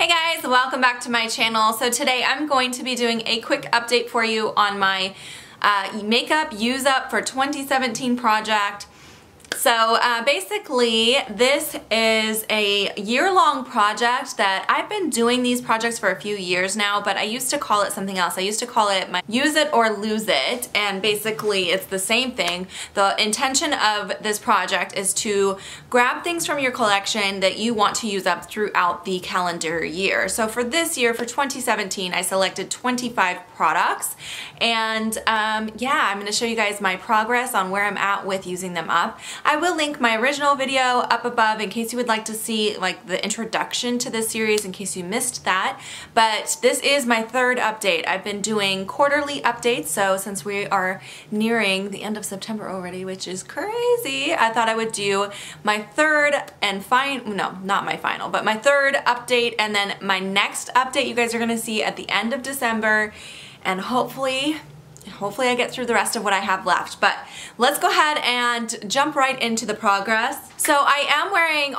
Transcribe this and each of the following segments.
Hey guys, welcome back to my channel. So today I'm going to be doing a quick update for you on my makeup use up for 2017 project. So basically this is a year-long project that I've been doing these projects for a few years now, but I used to call it something else. I used to call it my use it or lose it, and basically it's the same thing. The intention of this project is to grab things from your collection that you want to use up throughout the calendar year. So for this year, for 2017, I selected 25 products, and yeah, I'm going to show you guys my progress on where I'm at with using them up. I will link my original video up above in case you would like to see like the introduction to this series in case you missed that. But this is my third update. I've been doing quarterly updates, so since we are nearing the end of September already, which is crazy, I thought I would do my third and not my final, but my third update, and then my next update you guys are gonna see at the end of December, and hopefully I get through the rest of what I have left. But let's go ahead and jump right into the progress. So I am wearing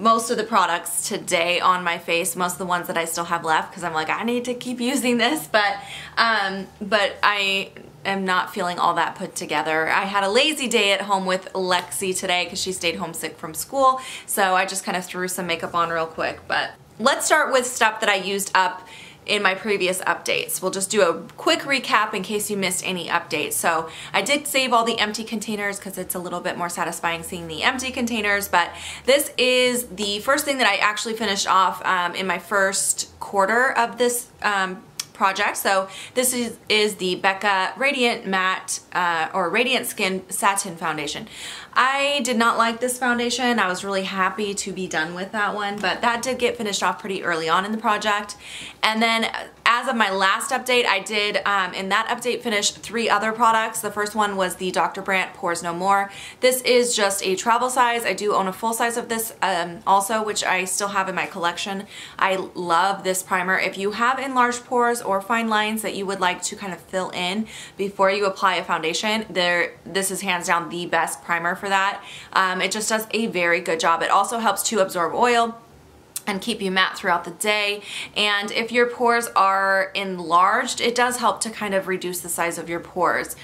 most of the products today on my face, most of the ones that I still have left, because I'm like, I need to keep using this, but I am not feeling all that put together. I had a lazy day at home with Lexi today because she stayed homesick from school, so I just kind of threw some makeup on real quick. But let's start with stuff that I used up in my previous updates. We'll just do a quick recap in case you missed any updates. So I did save all the empty containers because it's a little bit more satisfying seeing the empty containers, but this is the first thing that I actually finished off in my first quarter of this project. So this is the Becca Radiant Matte or Radiant Skin Satin Foundation. I did not like this foundation. I was really happy to be done with that one, but that did get finished off pretty early on in the project. And then as of my last update, I did in that update finish 3 other products. The first one was the Dr. Brandt Pores No More. This is just a travel size. I do own a full size of this also, which I still have in my collection. I love this primer. If you have enlarged pores or fine lines that you would like to kind of fill in before you apply a foundation, this is hands down the best primer for that. It just does a very good job. It also helps to absorb oil and keep you matte throughout the day. And if your pores are enlarged, it does help to kind of reduce the size of your pores.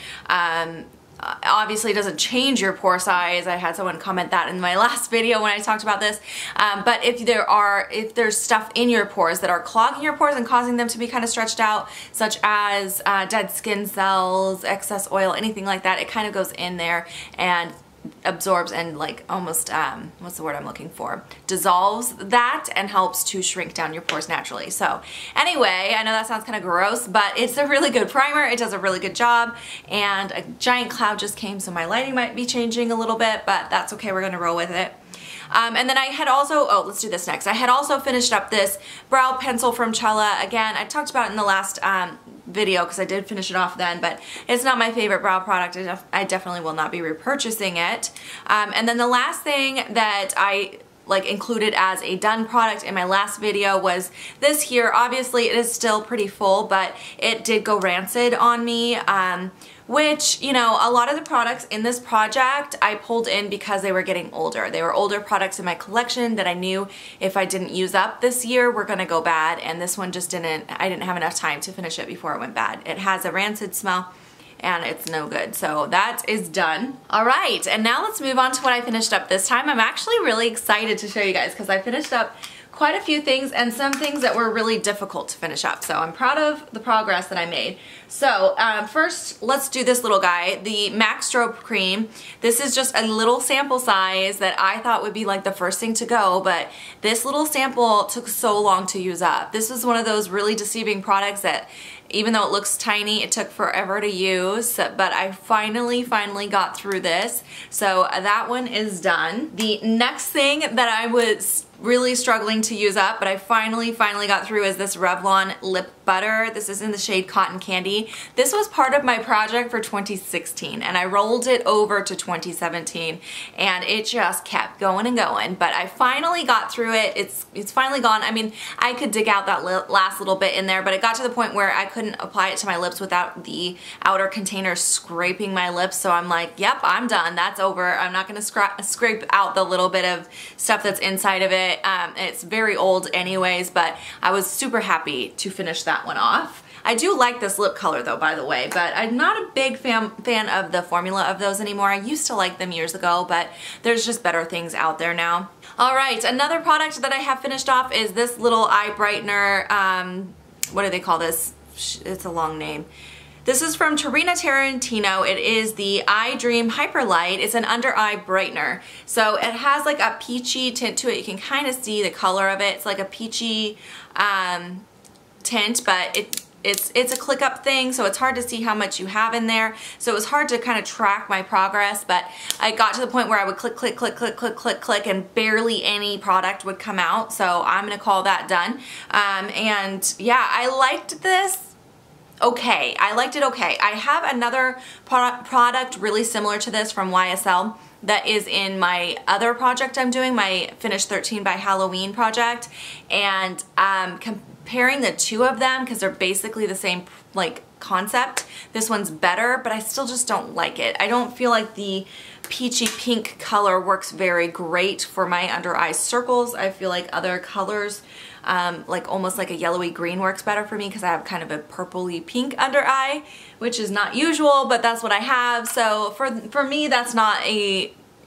Obviously it doesn't change your pore size. I had someone comment that in my last video when I talked about this. But if there's stuff in your pores that are clogging your pores and causing them to be kind of stretched out, such as dead skin cells, excess oil, anything like that, it kind of goes in there and absorbs and like almost what's the word I'm looking for, dissolves that and helps to shrink down your pores naturally. So anyway, I know that sounds kind of gross, but it's a really good primer. It does a really good job, and a giant cloud just came, so my lighting might be changing a little bit, but that's okay, we're gonna roll with it. And then I had also, let's do this next. I had also finished up this brow pencil from Chella. Again, I talked about it in the last video because I did finish it off then, but it's not my favorite brow product. I definitely will not be repurchasing it. And then the last thing that I included as a done product in my last video was this here. Obviously it is still pretty full, but it did go rancid on me, which, you know, a lot of the products in this project I pulled in because they were getting older. They were older products in my collection that I knew if I didn't use up this year were gonna go bad, and this one just I didn't have enough time to finish it before it went bad. It has a rancid smell and it's no good. So that is done. All right, and now let's move on to what I finished up this time. I'm actually really excited to show you guys because I finished up quite a few things and some things that were really difficult to finish up. So I'm proud of the progress that I made. So first, let's do this little guy, the MAC Strobe Cream. This is just a little sample size that I thought would be like the first thing to go, but this little sample took so long to use up. This was one of those really deceiving products that even though it looks tiny, it took forever to use, but I finally got through this. So that one is done. The next thing that I was really struggling to use up, but I finally got through is this Revlon Lip Butter. This is in the shade Cotton Candy. This was part of my project for 2016, and I rolled it over to 2017, and it just kept going and going, but I finally got through it. It's finally gone. I mean, I could dig out that last little bit in there, but it got to the point where I couldn't apply it to my lips without the outer container scraping my lips, so I'm like, yep, I'm done. That's over. I'm not gonna scrape out the little bit of stuff that's inside of it. it. It's very old anyways, but I was super happy to finish that one off. I do like this lip color though, by the way, but I'm not a big fan of the formula of those anymore. I used to like them years ago, but there's just better things out there now. All right, another product that I have finished off is this little eye brightener. What do they call this? It's a long name. This is from Tarina Tarantino. It is the Eye Dream Hyperlight. It's an under eye brightener. So it has like a peachy tint to it. You can kind of see the color of it. It's like a peachy tint, but it's a click up thing, so it's hard to see how much you have in there. So it was hard to kind of track my progress, but I got to the point where I would click, click, click, click, click, click, click, and barely any product would come out. So I'm gonna call that done. And yeah, I liked this. Okay, I liked it okay. I have another product really similar to this from YSL that is in my other project I'm doing, my Finish 13 by Halloween project, and comparing the two of them, because they're basically the same like concept, this one's better, but I still just don't like it. I don't feel like the peachy pink color works very great for my under eye circles. I feel like other colors, like almost like a yellowy green, works better for me because I have kind of a purpley pink under eye, which is not usual, but that's what I have. So for me, that's not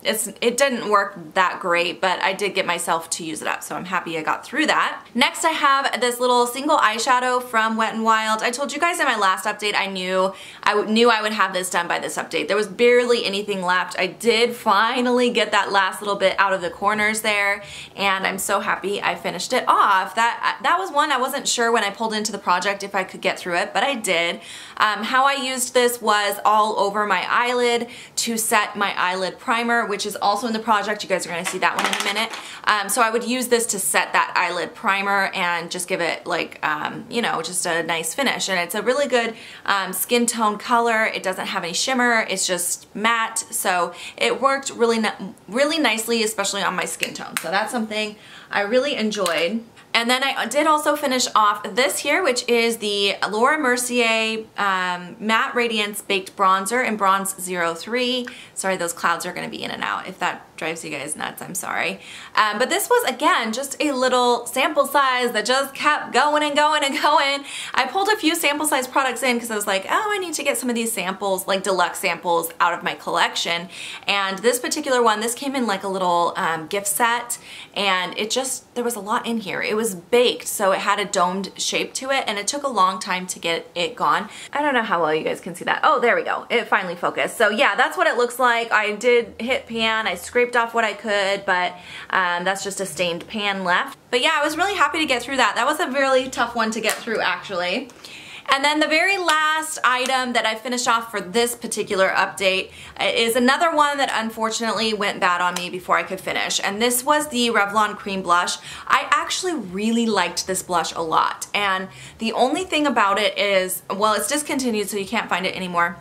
it didn't work that great, but I did get myself to use it up, so I'm happy I got through that. Next, I have this little single eyeshadow from Wet n Wild. I told you guys in my last update I knew I would have this done by this update. There was barely anything left. I did finally get that last little bit out of the corners there, and I'm so happy I finished it off. That was one I wasn't sure when I pulled into the project if I could get through it, but I did. How I used this was all over my eyelid to set my eyelid primer, which is also in the project. You guys are going to see that one in a minute. So I would use this to set that eyelid primer and just give it like, you know, just a nice finish. And it's a really good skin tone color. It doesn't have any shimmer. It's just matte. So it worked really nicely, especially on my skin tone. So that's something I really enjoyed. And then I did also finish off this here, which is the Laura Mercier Matte Radiance Baked Bronzer in Bronze 03. Sorry, those clouds are going to be in and out. If that drives you guys nuts, I'm sorry. But this was, again, just a little sample size that just kept going and going and going. I pulled a few sample size products in because I was like, oh, I need to get some of these samples, like deluxe samples, out of my collection. And this particular one, this came in like a little gift set, and there was a lot in here. It was baked, so it had a domed shape to it, and it took a long time to get it gone. I don't know how well you guys can see that. Oh, there we go. It finally focused. So yeah, that's what it looks like. I did hit pan. I scraped off what I could, but that's just a stained pan left. But yeah, I was really happy to get through that. That was a really tough one to get through, actually. And then the very last item that I finished off for this particular update is another one that unfortunately went bad on me before I could finish. And this was the Revlon Cream Blush. I actually really liked this blush a lot. And the only thing about it is, well, it's discontinued, so you can't find it anymore.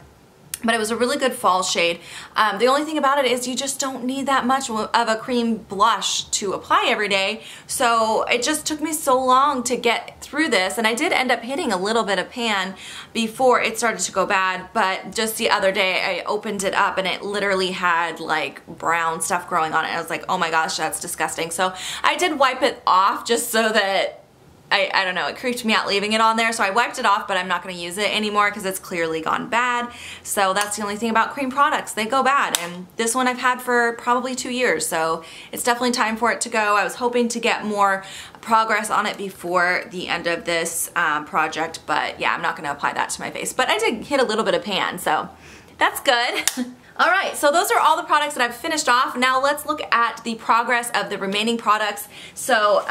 But it was a really good fall shade. The only thing about it is you just don't need that much of a cream blush to apply every day. So it just took me so long to get through this. And I did end up hitting a little bit of pan before it started to go bad. But just the other day I opened it up and it literally had like brown stuff growing on it. I was like, oh my gosh, that's disgusting. So I did wipe it off just so that I don't know, it creeped me out leaving it on there, so I wiped it off, but I'm not going to use it anymore because it's clearly gone bad. So that's the only thing about cream products, they go bad, and this one I've had for probably 2 years, so it's definitely time for it to go. I was hoping to get more progress on it before the end of this project, but yeah, I'm not going to apply that to my face. But I did hit a little bit of pan, so that's good. Alright, so those are all the products that I've finished off. Now let's look at the progress of the remaining products. So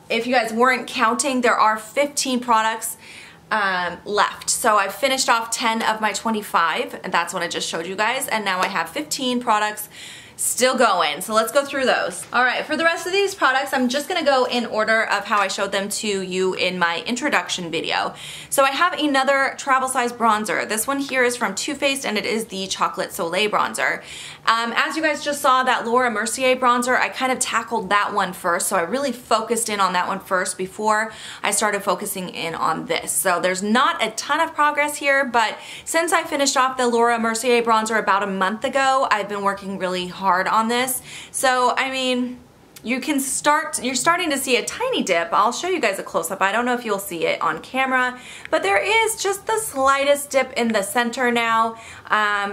if you guys weren't counting, there are 15 products left. So I've finished off 10 of my 25, and that's what I just showed you guys, and now I have 15 products still going. So let's go through those. Alright, for the rest of these products, I'm just going to go in order of how I showed them to you in my introduction video. So I have another travel size bronzer. This one here is from Too Faced, and it is the Chocolate Soleil bronzer. As you guys just saw, that Laura Mercier bronzer, I kind of tackled that one first, so I really focused in on that one first before I started focusing in on this. So there's not a ton of progress here, but since I finished off the Laura Mercier bronzer about a month ago, I've been working really hard on this. So, I mean, you're starting to see a tiny dip. I'll show you guys a close-up. I don't know if you'll see it on camera, but there is just the slightest dip in the center now.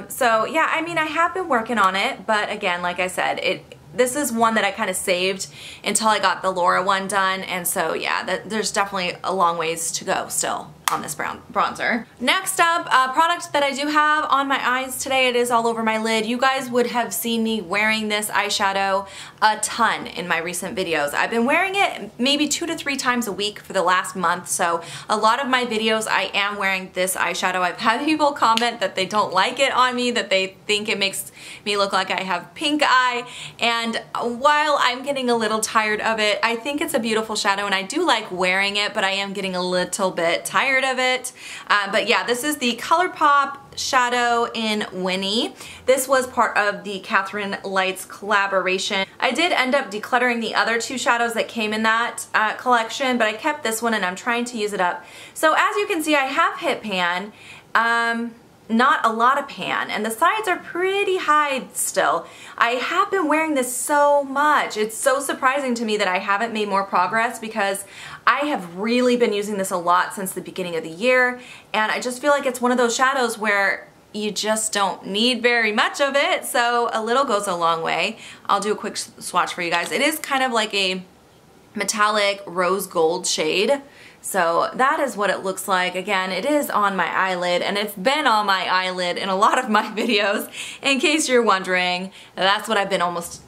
So yeah, I mean, I have been working on it, but again, like I said, this is one that I kind of saved until I got the Laura one done, and so yeah, there's definitely a long ways to go still on this bronzer. Next up, a product that I do have on my eyes today. It is all over my lid. You guys would have seen me wearing this eyeshadow a ton in my recent videos. I've been wearing it maybe 2 to 3 times a week for the last month, so a lot of my videos I am wearing this eyeshadow. I've had people comment that they don't like it on me, that they think it makes me look like I have pink eye, and while I'm getting a little tired of it, I think it's a beautiful shadow and I do like wearing it, but I am getting a little bit tired of it. But yeah, this is the ColourPop shadow in Winnie. This was part of the Catherine Lights collaboration. I did end up decluttering the other 2 shadows that came in that collection, but I kept this one and I'm trying to use it up. So as you can see, I have hit pan. Not a lot of pan, and the sides are pretty high still. I have been wearing this so much. It's so surprising to me that I haven't made more progress, because I have really been using this a lot since the beginning of the year, and I just feel like it's one of those shadows where you just don't need very much of it, so a little goes a long way. I'll do a quick swatch for you guys. It is kind of like a metallic rose gold shade. So that is what it looks like. Again, it is on my eyelid, and it's been on my eyelid in a lot of my videos. In case you're wondering, that's what I've been almost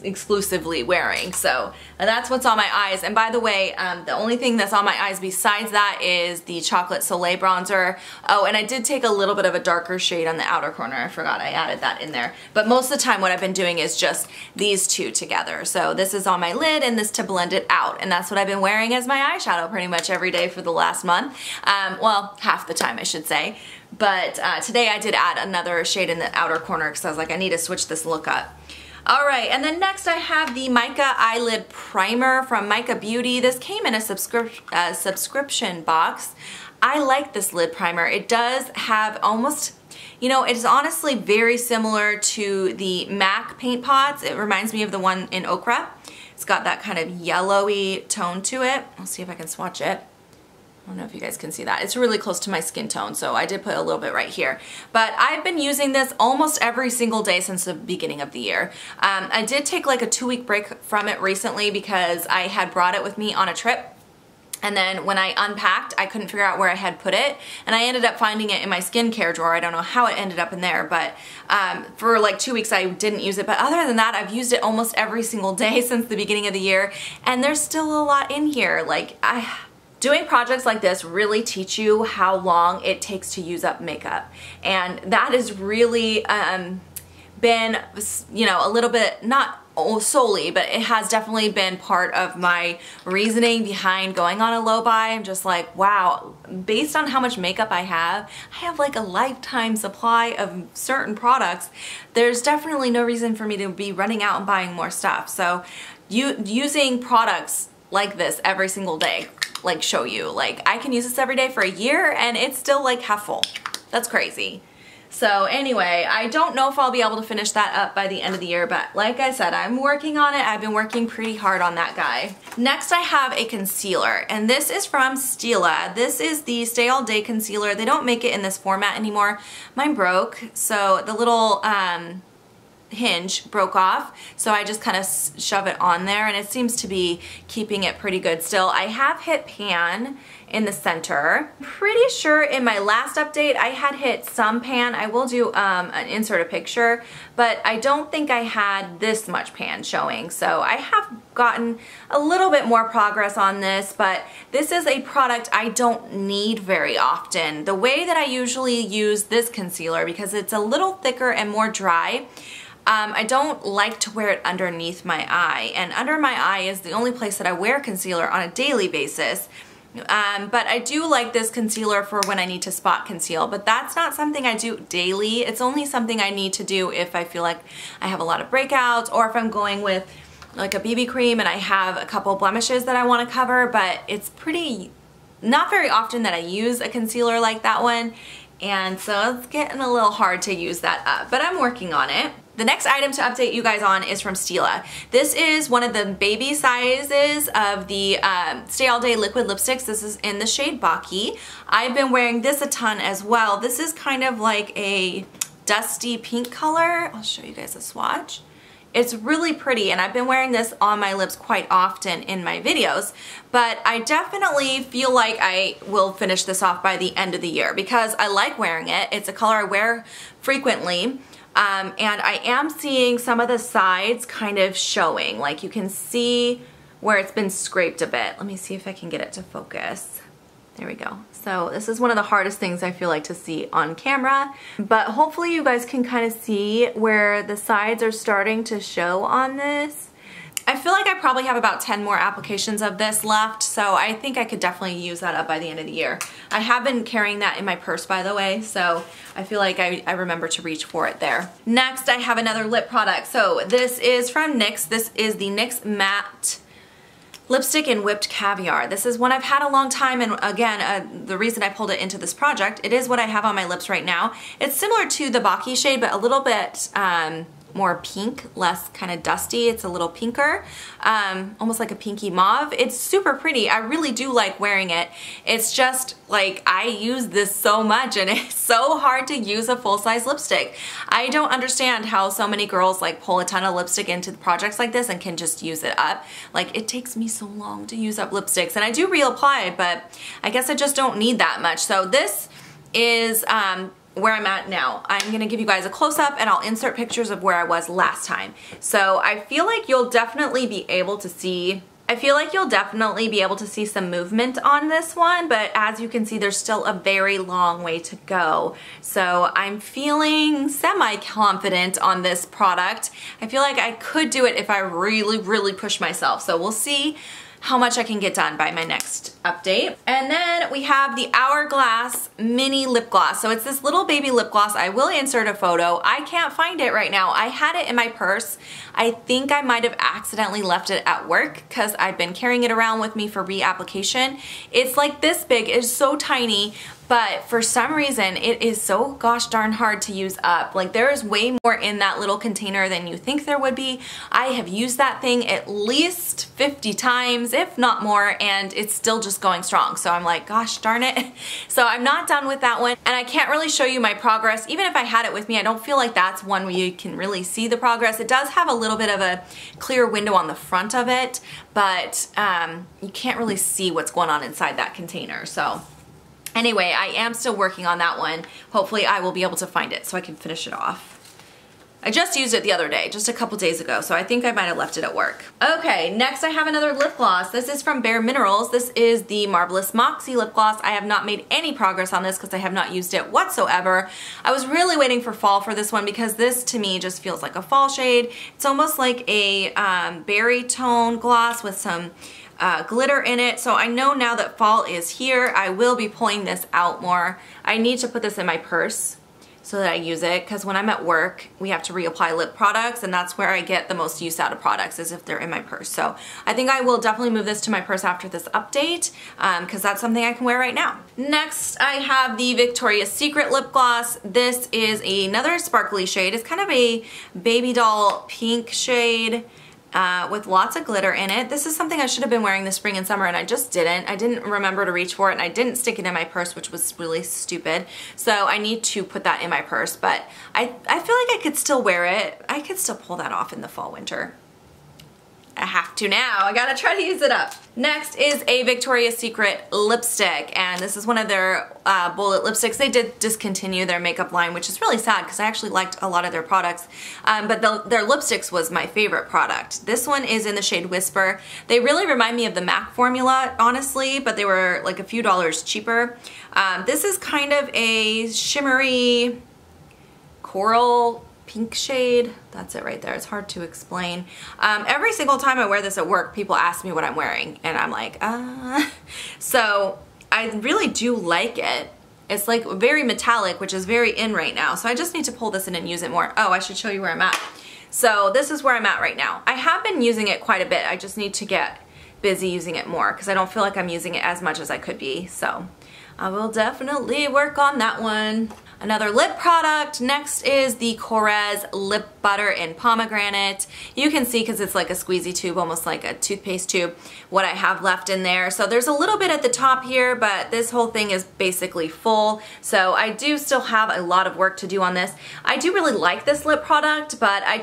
exclusively wearing. So that's what's on my eyes. And by the way, the only thing that's on my eyes besides that is the Chocolate Soleil bronzer. Oh, and I did take a little bit of a darker shade on the outer corner. I forgot I added that in there. But most of the time what I've been doing is just these 2 together. So this is on my lid and this to blend it out. And that's what I've been wearing as my eyeshadow pretty much every day for the last month. Well, half the time I should say. But today I did add another shade in the outer corner because I was like, I need to switch this look up. Alright, and then next I have the Mica Eyelid Primer from Mica Beauty. This came in a subscription box. I like this lid primer. It does have almost, you know, it's honestly very similar to the MAC paint pots. It reminds me of the one in Okra. It's got that kind of yellowy tone to it. I'll see if I can swatch it. I don't know if you guys can see that. It's really close to my skin tone, so I did put a little bit right here. But I've been using this almost every single day since the beginning of the year. I did take like a 2-week break from it recently because I had brought it with me on a trip. And then when I unpacked, I couldn't figure out where I had put it, and I ended up finding it in my skincare drawer. I don't know how it ended up in there, but for like 2 weeks I didn't use it. But other than that, I've used it almost every single day since the beginning of the year, and there's still a lot in here. Like, doing projects like this really teach you how long it takes to use up makeup, and that has really been, you know, a little bit, not solely, but it has definitely been part of my reasoning behind going on a low buy. I'm just like, wow, based on how much makeup I have like a lifetime supply of certain products. There's definitely no reason for me to be running out and buying more stuff. So using products like this every single day, like show you, like I can use this every day for a year and it's still like half full. That's crazy. So anyway, I don't know if I'll be able to finish that up by the end of the year, but like I said, I'm working on it. I've been working pretty hard on that guy. Next I have a concealer, and this is from Stila. This is the Stay All Day Concealer. They don't make it in this format anymore. Mine broke, so the little hinge broke off, so I just kind of shove it on there, and it seems to be keeping it pretty good still. I have hit pan in the center. I'm pretty sure in my last update I had hit some pan. I will do insert a picture, but I don't think I had this much pan showing, so I have gotten a little bit more progress on this, but this is a product I don't need very often. The way that I usually use this concealer, because it's a little thicker and more dry, I don't like to wear it underneath my eye, and under my eye is the only place that I wear concealer on a daily basis. But I do like this concealer for when I need to spot conceal, but that's not something I do daily. It's only something I need to do if I feel like I have a lot of breakouts, or if I'm going with like a BB cream and I have a couple blemishes that I want to cover, but it's pretty, not very often that I use a concealer like that one. And so it's getting a little hard to use that up, but I'm working on it. The next item to update you guys on is from Stila. This is one of the baby sizes of the Stay All Day liquid lipsticks. This is in the shade Baki. I've been wearing this a ton as well. This is kind of like a dusty pink color. I'll show you guys a swatch. It's really pretty, and I've been wearing this on my lips quite often in my videos, but I definitely feel like I will finish this off by the end of the year because I like wearing it. It's a color I wear frequently. And I am seeing some of the sides kind of showing. Like you can see where it's been scraped a bit. Let me see if I can get it to focus. There we go. So this is one of the hardest things I feel like to see on camera, but hopefully you guys can kind of see where the sides are starting to show on this. I feel like I probably have about 10 more applications of this left, so I think I could definitely use that up by the end of the year. I have been carrying that in my purse, by the way, so I feel like I remember to reach for it there. Next, I have another lip product. So this is from NYX. This is the NYX Matte Lipstick in Whipped Caviar. This is one I've had a long time, and again, the reason I pulled it into this project, it is what I have on my lips right now. It's similar to the Baki shade, but a little bit more pink, less kind of dusty. It's a little pinker, almost like a pinky mauve. It's super pretty. I really do like wearing it. It's just like I use this so much and it's so hard to use a full-size lipstick. I don't understand how so many girls like pull a ton of lipstick into projects like this and can just use it up. Like it takes me so long to use up lipsticks, and I do reapply, but I guess I just don't need that much. So this is where I'm at now. I'm gonna give you guys a close-up and I'll insert pictures of where I was last time. So I feel like you'll definitely be able to see some movement on this one, but as you can see, there's still a very long way to go. So I'm feeling semi-confident on this product. I feel like I could do it if I really, really push myself. So we'll see how much I can get done by my next update. And then we have the Hourglass Mini Lip Gloss. So it's this little baby lip gloss. I will insert a photo. I can't find it right now. I had it in my purse. I think I might have accidentally left it at work because I've been carrying it around with me for reapplication. It's like this big. It's so tiny, but for some reason it is so gosh darn hard to use up. Like there is way more in that little container than you think there would be. I have used that thing at least 50 times, if not more, and it's still just going strong. So I'm like, gosh darn it. So I'm not done with that one, and I can't really show you my progress. Even if I had it with me, I don't feel like that's one where you can really see the progress. It does have a little bit of a clear window on the front of it, but you can't really see what's going on inside that container. So anyway, I am still working on that one. Hopefully I will be able to find it so I can finish it off. I just used it the other day, just a couple days ago, so I think I might have left it at work. Okay, next I have another lip gloss. This is from Bare Minerals. This is the Marvelous Moxie lip gloss. I have not made any progress on this because I have not used it whatsoever. I was really waiting for fall for this one because this to me just feels like a fall shade. It's almost like a berry tone gloss with some glitter in it. So I know now that fall is here, I will be pulling this out more. I need to put this in my purse so that I use it, because when I'm at work, we have to reapply lip products, and that's where I get the most use out of products, is if they're in my purse. So I think I will definitely move this to my purse after this update, because that's something I can wear right now. Next, I have the Victoria's Secret lip gloss. This is another sparkly shade. It's kind of a baby doll pink shade, with lots of glitter in it. This is something I should have been wearing this spring and summer, and I just didn't. I didn't remember to reach for it, and I didn't stick it in my purse, which was really stupid. So I need to put that in my purse, but I feel like I could still wear it. I could still pull that off in the fall winter. I have to now. I gotta try to use it up. Next is a Victoria's Secret lipstick, and this is one of their bullet lipsticks. They did discontinue their makeup line, which is really sad because I actually liked a lot of their products, but their lipsticks was my favorite product. This one is in the shade Whisper. They really remind me of the MAC formula, honestly, but they were like a few dollars cheaper. This is kind of a shimmery coral pink shade. That's it right there. It's hard to explain. Every single time I wear this at work, people ask me what I'm wearing, and I'm like, So I really do like it. It's like very metallic, which is very in right now. So I just need to pull this in and use it more. Oh, I should show you where I'm at. So this is where I'm at right now. I have been using it quite a bit. I just need to get busy using it more because I don't feel like I'm using it as much as I could be. So I will definitely work on that one. Another lip product next is the Korres Lip Butter in Pomegranate. You can see, because it's like a squeezy tube, almost like a toothpaste tube, what I have left in there. So there's a little bit at the top here, but this whole thing is basically full. So I do still have a lot of work to do on this. I do really like this lip product, but I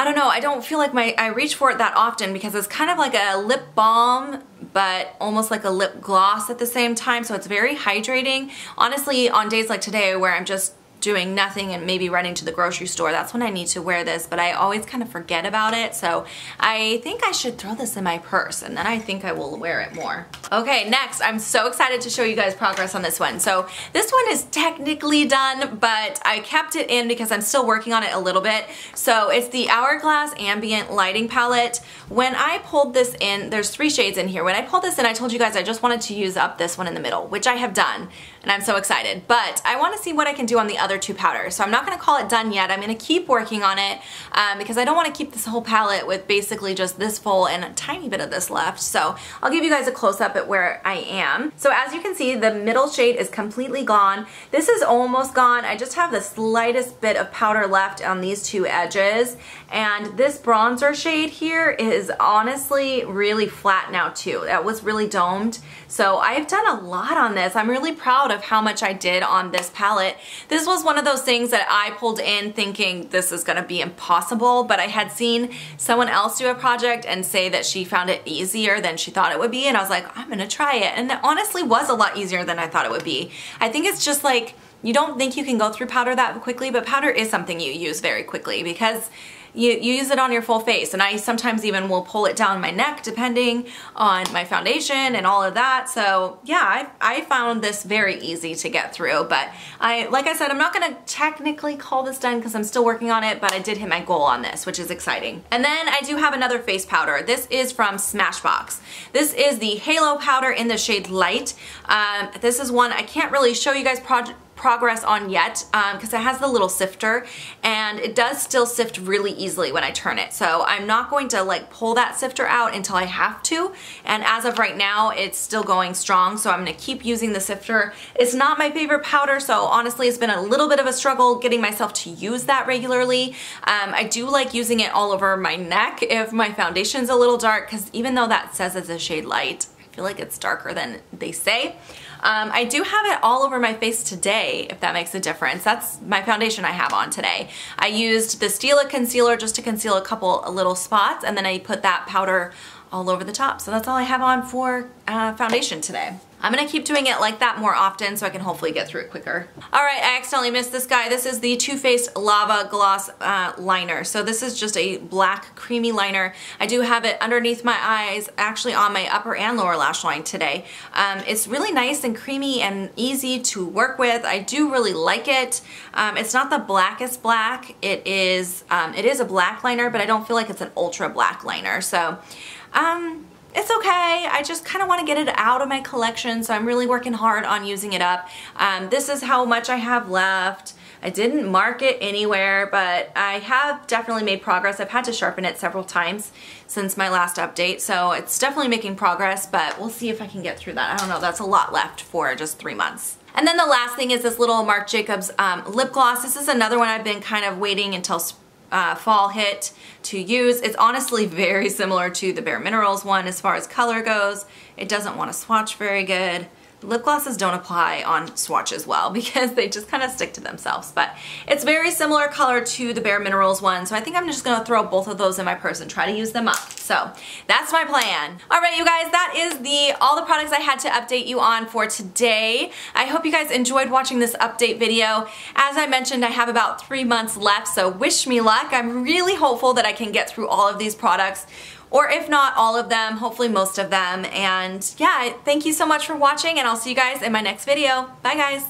don't know, I don't feel like I reach for it that often because it's kind of like a lip balm, but almost like a lip gloss at the same time, so it's very hydrating. Honestly, on days like today where I'm just doing nothing and maybe running to the grocery store, that's when I need to wear this, but I always kind of forget about it, so I think I should throw this in my purse and then I think I will wear it more. Okay, next, I'm so excited to show you guys progress on this one. So this one is technically done, but I kept it in because I'm still working on it a little bit. So it's the Hourglass Ambient Lighting Palette. When I pulled this in, there's 3 shades in here. When I pulled this in, I told you guys I just wanted to use up this one in the middle, which I have done, and I'm so excited. But I want to see what I can do on the other 2 powders. So I'm not going to call it done yet. I'm going to keep working on it because I don't want to keep this whole palette with basically just this full and a tiny bit of this left. So I'll give you guys a close-up at where I am. So as you can see, the middle shade is completely gone. This is almost gone. I just have the slightest bit of powder left on these 2 edges. And this bronzer shade here is honestly really flat now too. That was really domed. So I've done a lot on this. I'm really proud of how much I did on this palette. This was one of those things that I pulled in thinking this is gonna be impossible, but I had seen someone else do a project and say that she found it easier than she thought it would be, and I was like, I'm gonna try it. And it honestly was a lot easier than I thought it would be. I think it's just like, you don't think you can go through powder that quickly, but powder is something you use very quickly because you use it on your full face, and I sometimes even will pull it down my neck depending on my foundation and all of that. So yeah, I found this very easy to get through, but like I said, I'm not gonna technically call this done because I'm still working on it, but I did hit my goal on this, which is exciting. And then I do have another face powder. This is from Smashbox. This is the Halo powder in the shade Light. This is one I can't really show you guys progress on yet because it has the little sifter, and it does still sift really easily when I turn it. So I'm not going to like pull that sifter out until I have to, and as of right now it's still going strong, so I'm going to keep using the sifter. It's not my favorite powder, so honestly it's been a little bit of a struggle getting myself to use that regularly. I do like using it all over my neck if my foundation's a little dark, because even though that says it's a shade Light, I feel like it's darker than they say. I do have it all over my face today, if that makes a difference. That's my foundation I have on today. I used the Stila concealer just to conceal a couple little spots, and then I put that powder all over the top. So that's all I have on for foundation today. I'm gonna keep doing it like that more often so I can hopefully get through it quicker. All right, I accidentally missed this guy. This is the Too Faced Lava Gloss liner. So this is just a black creamy liner. I do have it underneath my eyes, actually on my upper and lower lash line today. It's really nice and creamy and easy to work with. I do really like it. It's not the blackest black. It is a black liner, but I don't feel like it's an ultra black liner. So, it's okay. I just kind of want to get it out of my collection, so I'm really working hard on using it up. This is how much I have left. I didn't mark it anywhere, but I have definitely made progress. I've had to sharpen it several times since my last update, so it's definitely making progress, but we'll see if I can get through that. I don't know, that's a lot left for just 3 months. And then the last thing is this little Marc Jacobs lip gloss. This is another one I've been kind of waiting until fall hit to use. It's honestly very similar to the Bare Minerals one as far as color goes. It doesn't want to swatch very good. Lip glosses don't apply on swatches well because they just kind of stick to themselves, but it's very similar color to the Bare Minerals one, so I think I'm just gonna throw both of those in my purse and try to use them up. So that's my plan. All right, you guys, that is all the products I had to update you on for today. I hope you guys enjoyed watching this update video. As I mentioned, I have about 3 months left, so wish me luck. I'm really hopeful that I can get through all of these products, or if not all of them, hopefully most of them. And yeah, thank you so much for watching, and I'll see you guys in my next video. Bye guys.